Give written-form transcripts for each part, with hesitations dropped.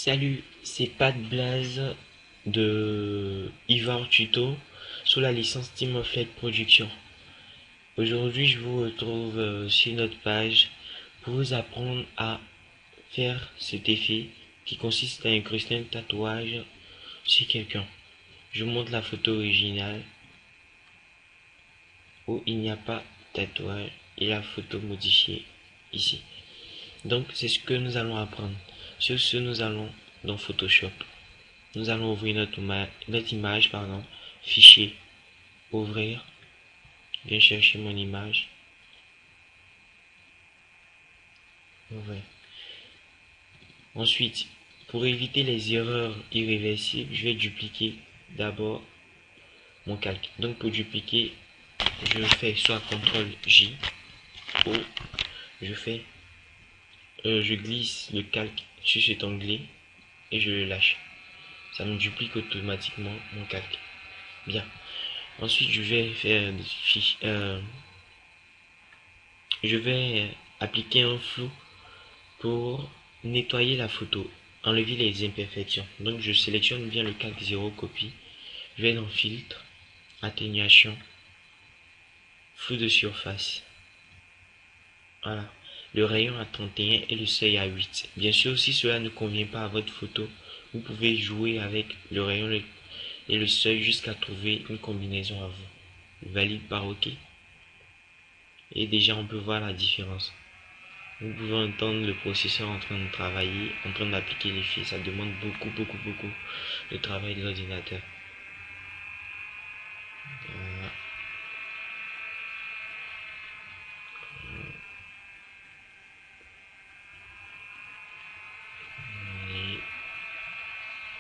Salut, c'est Pat Blaze de Ivar Tuto sous la licence Team of Light Production. Aujourd'hui, je vous retrouve sur notre page pour vous apprendre à faire cet effet qui consiste à incruster un tatouage sur quelqu'un. Je vous montre la photo originale où il n'y a pas de tatouage et la photo modifiée ici. Donc, c'est ce que nous allons apprendre. Sur ce, nous allons dans Photoshop. Nous allons ouvrir notre image, fichier, ouvrir, bien chercher mon image, ouvrir. Ensuite, pour éviter les erreurs irréversibles, je vais dupliquer d'abord mon calque. Donc pour dupliquer, je fais soit CTRL J ou je glisse le calque sur cet onglet et je le lâche. Ça me duplique automatiquement mon calque. Bien. Ensuite, je vais appliquer un flou pour nettoyer la photo, enlever les imperfections. Donc, je sélectionne bien le calque 0 copie. Je vais dans filtre, atténuation, flou de surface. Voilà. Le rayon à 31 et le seuil à 8. Bien sûr, si cela ne convient pas à votre photo, vous pouvez jouer avec le rayon et le seuil jusqu'à trouver une combinaison à vous. Valide par OK. Et déjà, on peut voir la différence. Vous pouvez entendre le processeur en train de travailler, en train d'appliquer l'effet. Ça demande beaucoup de travail de l'ordinateur. Voilà.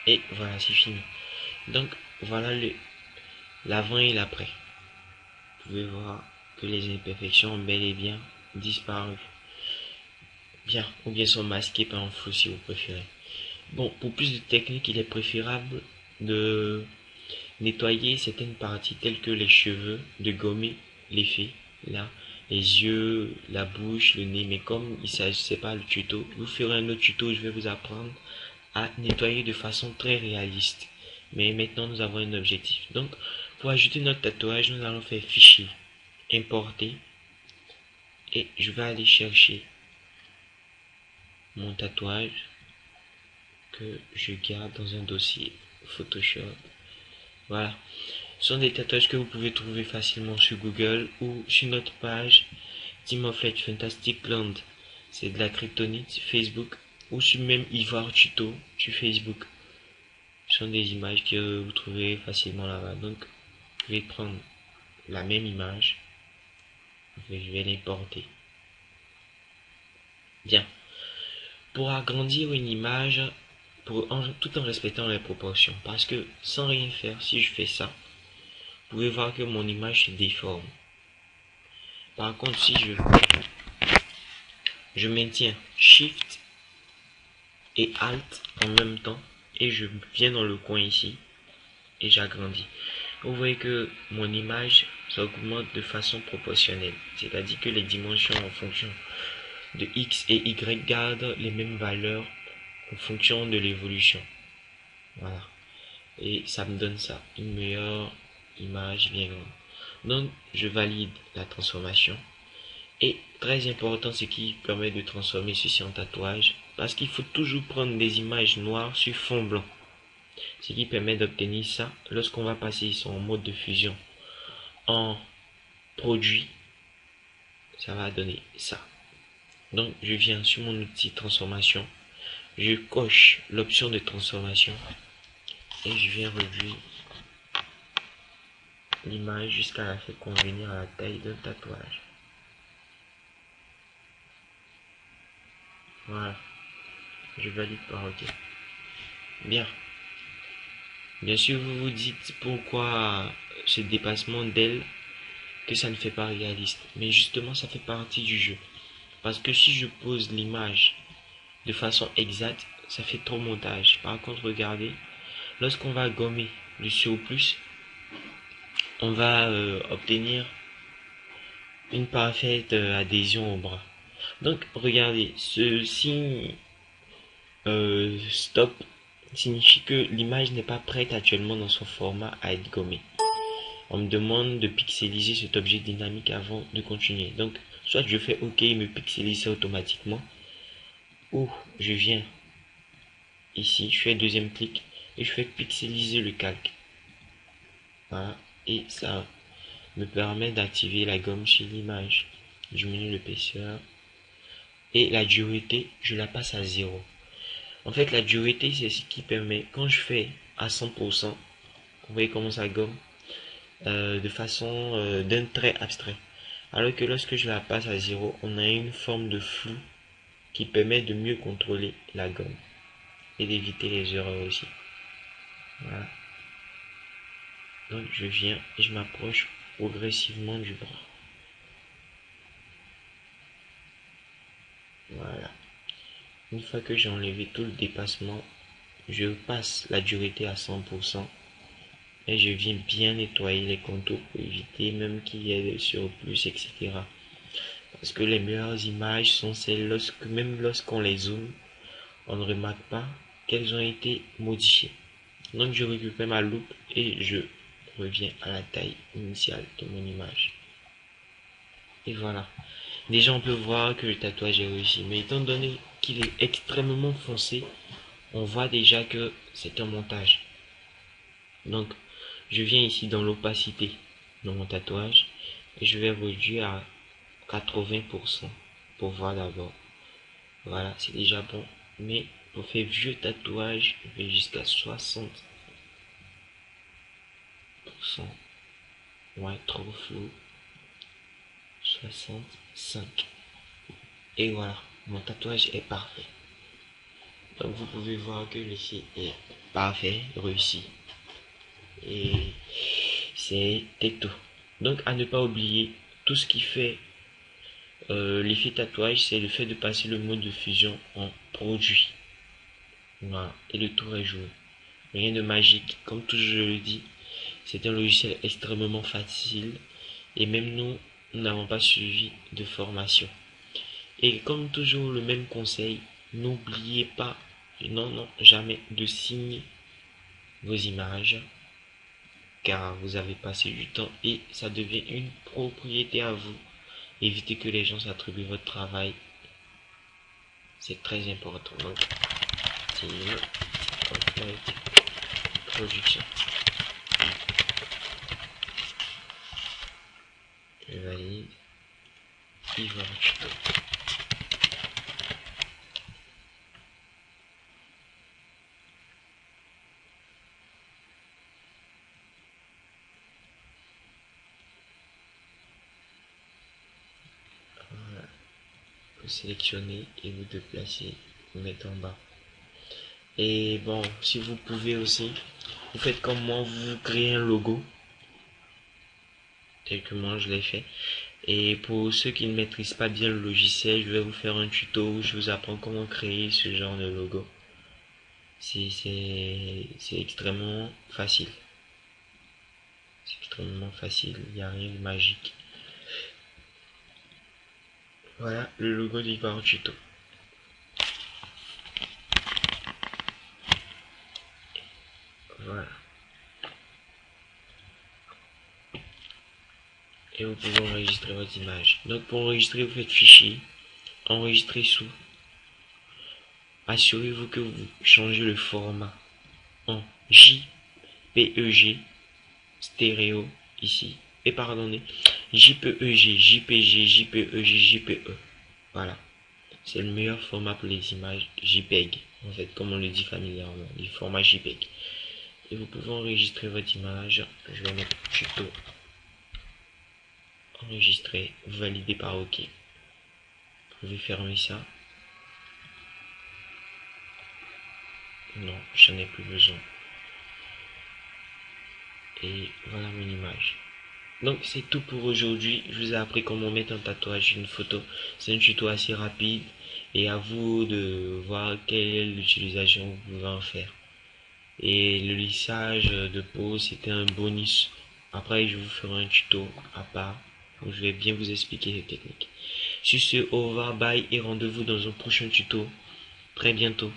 Et voilà, c'est fini. Donc, voilà l'avant et l'après. Vous pouvez voir que les imperfections ont bel et bien disparu. Bien, ou bien sont masquées par un flou si vous préférez. Bon, pour plus de technique, il est préférable de nettoyer certaines parties telles que les cheveux, de gommer l'effet, là, les yeux, la bouche, le nez. Mais comme il ne s'agissait pas le tuto, vous ferez un autre tuto où je vais vous apprendre à nettoyer de façon très réaliste. Mais maintenant, nous avons un objectif. Donc, pour ajouter notre tatouage, nous allons faire fichier, importer, et je vais aller chercher mon tatouage que je garde dans un dossier Photoshop. Voilà. Ce sont des tatouages que vous pouvez trouver facilement sur Google ou sur notre page Team of Light Fantastic Land. C'est de la kryptonite Facebook ou sur même Ivar Tuto sur Facebook. Ce sont des images que vous trouverez facilement là-bas. Donc, je vais prendre la même image. Je vais l'importer. Bien. Pour agrandir une image, tout en respectant les proportions. Parce que sans rien faire, si je fais ça, vous pouvez voir que mon image se déforme. Par contre, si je maintiens Shift et Alt en même temps, et je viens dans le coin ici, et j'agrandis. Vous voyez que mon image s'augmente de façon proportionnelle. C'est-à-dire que les dimensions en fonction de X et Y gardent les mêmes valeurs en fonction de l'évolution. Voilà. Et ça me donne ça, une meilleure image bien grande. Donc, je valide la transformation. Et très important, ce qui permet de transformer ceci en tatouage, parce qu'il faut toujours prendre des images noires sur fond blanc. Ce qui permet d'obtenir ça lorsqu'on va passer son mode de fusion en produit, ça va donner ça. Donc, je viens sur mon outil transformation, je coche l'option de transformation et je viens réduire l'image jusqu'à la faire convenir à la taille d'un tatouage. Voilà, je valide par OK. Bien. Bien sûr, vous vous dites pourquoi ce dépassement d'aile, que ça ne fait pas réaliste. Mais justement, ça fait partie du jeu. Parce que si je pose l'image de façon exacte, ça fait trop montage. Par contre, regardez, lorsqu'on va gommer le surplus, on va obtenir une parfaite adhésion au bras. Donc, regardez, ce signe stop signifie que l'image n'est pas prête actuellement dans son format à être gommée. On me demande de pixeliser cet objet dynamique avant de continuer. Donc, soit je fais OK, il me pixelise ça automatiquement, ou je viens ici, je fais deuxième clic et je fais pixeliser le calque. Voilà, et ça me permet d'activer la gomme sur l'image. Je diminue l'épaisseur et la dureté, je la passe à 0. En fait, la dureté, c'est ce qui permet, quand je fais à 100%, vous voyez comment ça gomme, de façon d'un trait abstrait. Alors que lorsque je la passe à 0, on a une forme de flou qui permet de mieux contrôler la gomme et d'éviter les erreurs aussi. Voilà. Donc je viens et je m'approche progressivement du bras. Voilà. Une fois que j'ai enlevé tout le dépassement, je passe la dureté à 100% et je viens bien nettoyer les contours pour éviter même qu'il y ait des surplus, etc. Parce que les meilleures images sont celles même lorsqu'on les zoome, on ne remarque pas qu'elles ont été modifiées. Donc je récupère ma loupe et je reviens à la taille initiale de mon image. Et voilà. Déjà on peut voir que le tatouage est réussi. Mais étant donné qu'il est extrêmement foncé, on voit déjà que c'est un montage. Donc je viens ici dans l'opacité de mon tatouage et je vais réduire à 80% pour voir d'abord. Voilà, c'est déjà bon. Mais pour faire vieux tatouage, je vais jusqu'à 60%. Ouais, trop flou. 65. Et voilà, mon tatouage est parfait. Donc vous pouvez voir que l'effet est parfait, réussi. Et c'était tout. Donc à ne pas oublier, tout ce qui fait l'effet tatouage, c'est le fait de passer le mode de fusion en produit. Voilà, et le tour est joué. Rien de magique, comme toujours je le dis, c'est un logiciel extrêmement facile et même nous n'avons pas suivi de formation. Et comme toujours le même conseil, n'oubliez pas, non, jamais de signer vos images car vous avez passé du temps et ça devient une propriété à vous. Évitez que les gens s'attribuent votre travail. C'est très important. Donc, signer, complète, production. Je valide. Et voilà. Voilà. Vous sélectionnez et vous déplacez, vous mettez en bas. Et bon, si vous pouvez aussi, vous faites comme moi, vous créez un logo, tel que moi je l'ai fait. Et pour ceux qui ne maîtrisent pas bien le logiciel, je vais vous faire un tuto où je vous apprends comment créer ce genre de logo. C'est extrêmement facile. C'est extrêmement facile, il n'y a rien de magique. Voilà le logo d'Ivar Tuto. Voilà. Et vous pouvez enregistrer votre image. Donc pour enregistrer, vous faites fichier, enregistrer sous. Assurez-vous que vous changez le format en JPEG stéréo ici. Et pardonnez, JPEG, JPG, JPEG, JPE. Voilà. C'est le meilleur format pour les images JPEG. En fait, comme on le dit familièrement, les formats JPEG. Et vous pouvez enregistrer votre image. Je vais mettre tuto. Enregistrer. Vous validez par OK. Vous pouvez fermer ça. Non, j'en ai plus besoin. Et voilà mon image. Donc c'est tout pour aujourd'hui. Je vous ai appris comment mettre un tatouage, une photo. C'est un tuto assez rapide et à vous de voir quelle est l'utilisation que vous pouvez en faire. Et le lissage de peau, c'était un bonus. Après, je vous ferai un tuto à part où je vais bien vous expliquer les techniques. Sur ce, au revoir, bye et rendez-vous dans un prochain tuto très bientôt.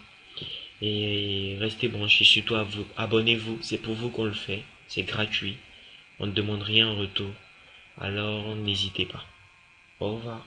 Et restez branchés, surtout abonnez-vous, c'est pour vous qu'on le fait, c'est gratuit, on ne demande rien en retour, alors n'hésitez pas. Au revoir.